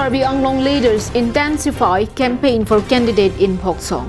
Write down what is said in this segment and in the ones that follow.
Karbi Anglong leaders intensify campaign for candidate in Phoksong.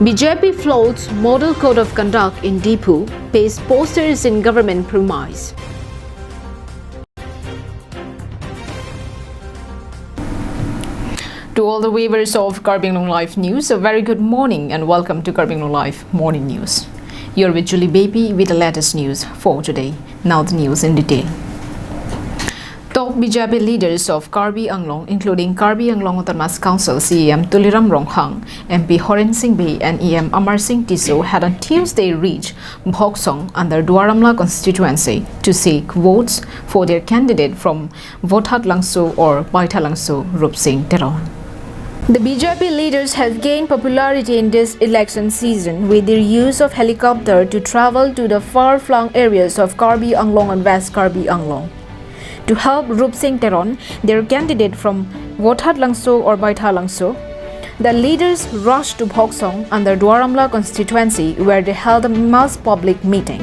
BJP floats model code of conduct in Dipu, pastes posters in government premise. To all the viewers of Karbi Anglong Live News, a very good morning and welcome to Karbi Anglong Live Morning News. You're with Julie Baby with the latest news for today. Now the news in detail. Top BJP leaders of Karbi Anglong, including Karbi Anglong Autonomous Council CEM Tuliram Ronghang, MP Horen Singh Bey and EM Amar Singh Tiso had on Tuesday reached Phoksong under Dwaramla constituency to seek votes for their candidate from Vothat Langso or Baitha Langso, Rup Singh Theron. The BJP leaders have gained popularity in this election season with their use of helicopter to travel to the far-flung areas of Karbi Anglong and West Karbi Anglong. To help Rup Singh Theron, their candidate from Vothat Langso or Baitha Langso, the leaders rushed to Phoksong under Dwaramla constituency where they held a mass public meeting.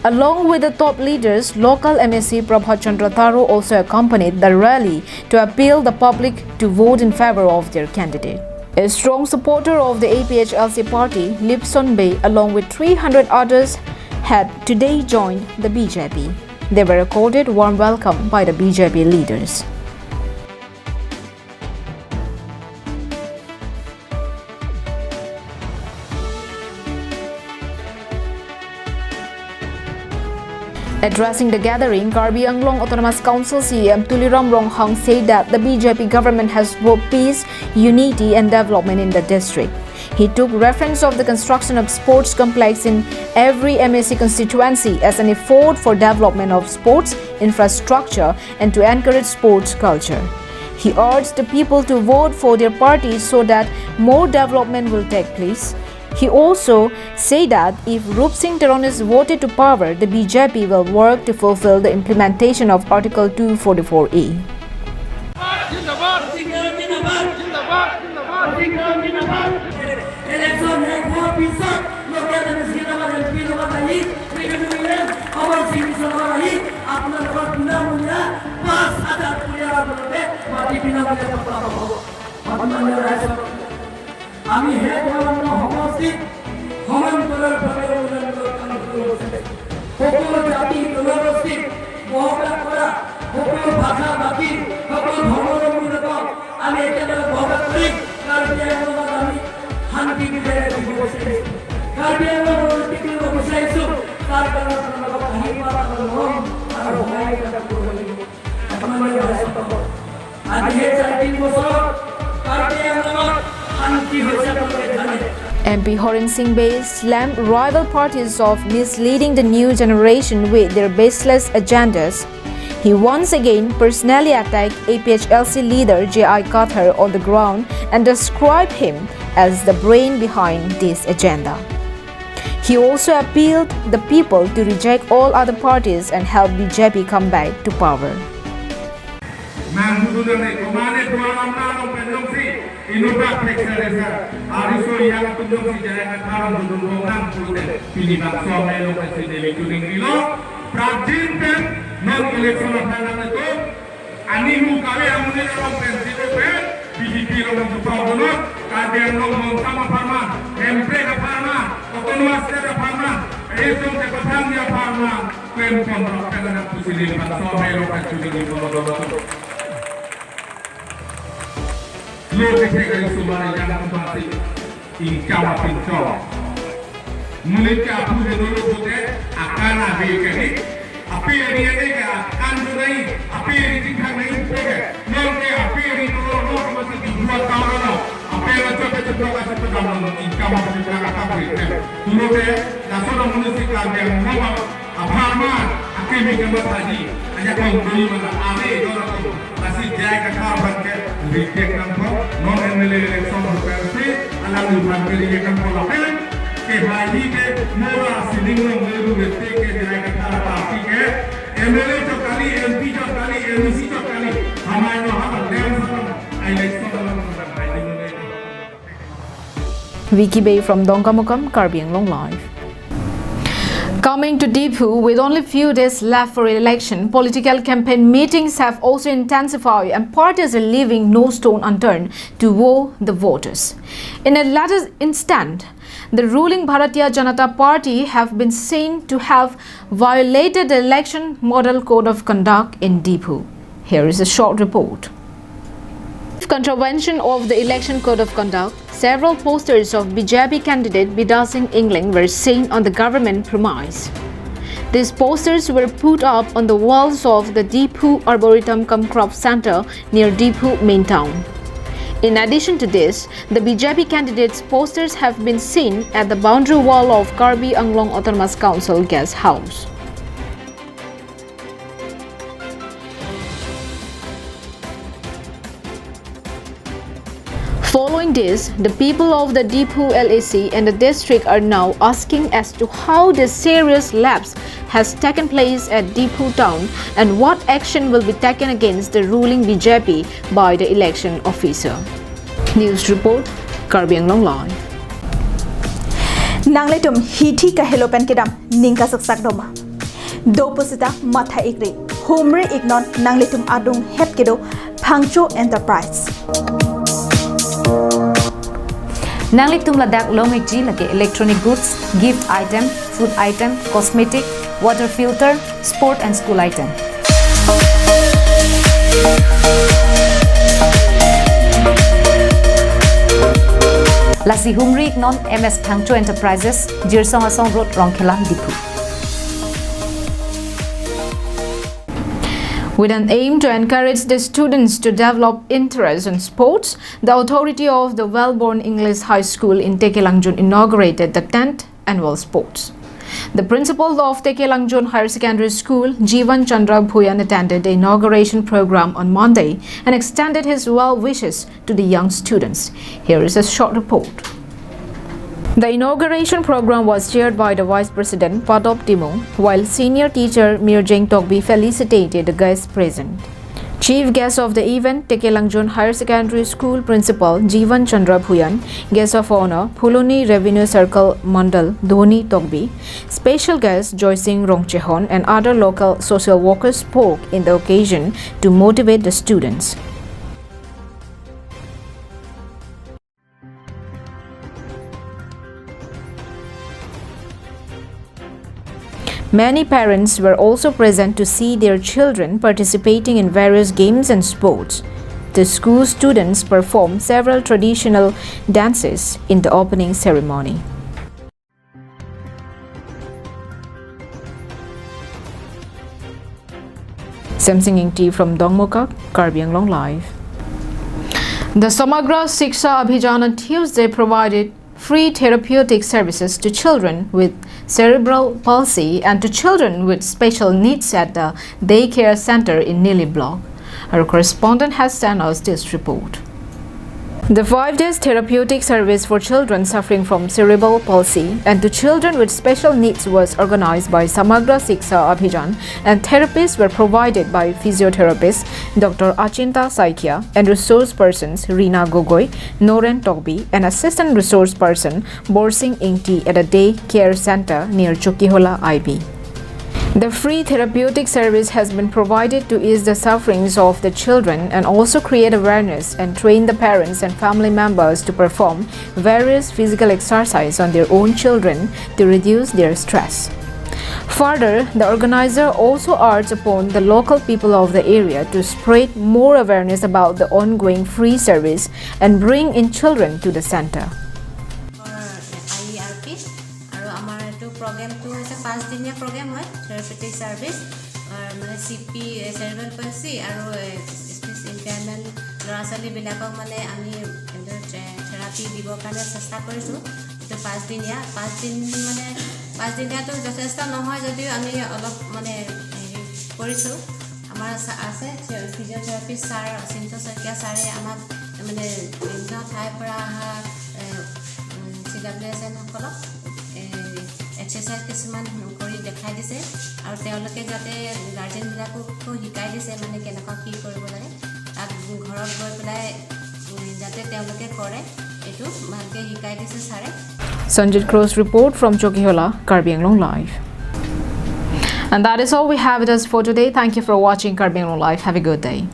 Along with the top leaders, local MSC Prabhat Chandra Taro also accompanied the rally to appeal the public to vote in favor of their candidate. A strong supporter of the APHLC party, Lipson Bey, along with 300 others, had today joined the BJP. They were accorded warm welcome by the BJP leaders. Addressing the gathering, Karbi Anglong Autonomous Council CEM Tuliram Ronghang said that the BJP government has brought peace, unity and development in the district. He took reference of the construction of sports complex in every MSC constituency as an effort for development of sports infrastructure and to encourage sports culture. He urged the people to vote for their parties so that more development will take place. He also said that if Rup Singh Theron is voted to power, the BJP will work to fulfill the implementation of Article 244A. আমি হে ধর্ম সমষ্টিত সমান্তৰাল ভাৱে উন্নয়ন কৰিছে সকলো জাতি জনগোষ্ঠীক বহলা কৰা সকলো ভাষা জাতি সকলো ধৰ্মাৱলম্বীক আমি একেলগে বহলা কৰি কাৰ্বি আংলঙত আমি শান্তি বিজয় কৰিব বিচাৰিছোঁ কাৰ্বি আংলঙৰ উন্নতি কৰিব বিচাৰিছোঁ তাৰ কাৰণে আপোনালোকক আশীৰ্বাদ আৰু মৰম আৰু সহায়িকা কৰিব লাগিব আপোনালোকে আজি এই 4 বছৰ Karbi আংলঙত MP Horen Singh Bey slammed rival parties of misleading the new generation with their baseless agendas. He once again personally attacked APHLC leader J.I. Kathar on the ground and described him as the brain behind this agenda. He also appealed the people to reject all other parties and help BJP come back to power. Inuba Texaresa, Ariso yang tunjuk si jalan karam duduk orang putih, pilih bangsa melu presiden including Rilo, Prajin pen non election of Parliament itu, animu kali amune orang presiden pen, BJP orang tu problem, kader orang sama Parma, MP ke Parma, Otonomas ke Parma, Esum ke Petang ya Parma, pen kontrak dengan presiden bangsa melu presiden Rilo. Look at the Sumari Young Party in Kawapincho. Munika put the Nulude, Akana Bakery, appearing at Kandurai, appearing in Kanay, Norte, appearing to North in Guadalajara, appearing to the government in Kawapincho. Tulote, Nasona Municipal, Mama, Aparma, a chemical Mataji, and a compliment of Ame, Asi Jack Carpenter. Reject number, non-MLA election of Percy, allow you to reject for the film. If I need it, more sitting on the will take it like a party. MLA to Kali, MP to Kali, MC to Kali. How I know how to dance I like Vicky Bey from Dongkamukam, Karbi Anglong Live. Coming to Deephu, with only few days left for election, political campaign meetings have also intensified and parties are leaving no stone unturned to woo the voters. In a latter instant, the ruling Bharatiya Janata Party have been seen to have violated the election model code of conduct in Deephu. Here is a short report. Contravention of the election code of conduct, several posters of BJP candidate Bida Singh England were seen on the government premise. These posters were put up on the walls of the Deephu Arboretum cum Crop Center near Deephu main town. In addition to this, the BJP candidates' posters have been seen at the boundary wall of Karbi Anglong Autonomous Council Guest House. Following this, the people of the Deephu LAC and the district are now asking as to how this serious lapse has taken place at Deephu town and what action will be taken against the ruling BJP by the election officer. News report, Karbi Anglong Live. Nangletum hiti ka helopen kedam ningka saksak doma. Dopusita matha ikri. Humre ignon nangletum adung het kedo Pangcho Enterprise. Nangletum ladak longekji lage electronic goods, gift item, food item, cosmetic, water filter, sport and school item. Lasi Humri non MS Pangcho Enterprises, Jirsong Asong Road, Rongkhela, Deephu. With an aim to encourage the students to develop interest in sports, the authority of the Wellborn English High School in Tekelangjun inaugurated the 10th annual sports. The principal of Tekelangjun Higher Secondary School, Jeevan Chandra Bhuyan, attended the inauguration program on Monday and extended his well wishes to the young students. Here is a short report. The inauguration program was chaired by the Vice President Padop Timo, while senior teacher Mirjeng Tokbi felicitated the guests present. Chief guest of the event, Tekelangjun Higher Secondary School Principal Jeevan Chandra Bhuyan, guest of honor Phuloni Revenue Circle Mandal Dhoni Tokbi, special guest Joy Singh Rongchehon and other local social workers spoke in the occasion to motivate the students. Many parents were also present to see their children participating in various games and sports. The school students performed several traditional dances in the opening ceremony. Samsing T from Dongmokak, Karbi Anglong Live. The Samagra Shiksha Abhijan on Tuesday provided free therapeutic services to children with cerebral palsy and to children with special needs at the daycare center in Nili Block. Our correspondent has sent us this report. The 5-day therapeutic service for children suffering from cerebral palsy and to children with special needs was organized by Samagra Shiksha Abhijan, and therapists were provided by physiotherapist Dr. Achinta Saikia and resource persons Rina Gogoi, Noren Tokbi and assistant resource person Borsing Ingti at a day care center near Chokihola IB. The free therapeutic service has been provided to ease the sufferings of the children and also create awareness and train the parents and family members to perform various physical exercise on their own children to reduce their stress. Further, the organizer also urged upon the local people of the area to spread more awareness about the ongoing free service and bring in children to the center. Program to is a 5-dinia program হয় therapeutic service মানে CP cerebral palsy আৰু space ইম্পেয়াৰমেণ্ট ল'ৰা ছোৱালীবিলাকক মানে আমি therapy দিবৰ কাৰণে চেষ্টা কৰিছোঁ। এইটো 5 দিন মানে 5 দিনীয়াটো যথেষ্ট নহয় যদিও আমি অলপ মানে কৰিছোঁ। আমাৰ আছে ফিজিঅ'থেৰাপিষ্ট ছাৰ চিন্ত শইকীয়া ছাৰে আমাক মানে বিভিন্ন ঠাইৰ পৰা অহা CWSN-সকলক एक्सरसाइज কিছুমান কৰি দেখাই দিছে আৰু তেওঁলোকে যাতে গাৰ্জেনবিলাককো শিকাই দিছে মানে কেনেকুৱা কি কৰিব লাগে তাত ঘৰত গৈ পেলাই যাতে তেওঁলোকে কৰে এইটো ভালকৈ শিকাই দিছে ছাৰে। Sanjit Crow's report from Chokihola, Karbi Anglong Live. And that is all we have with us for today. Thank you for watching Karbing Life. Have a good day.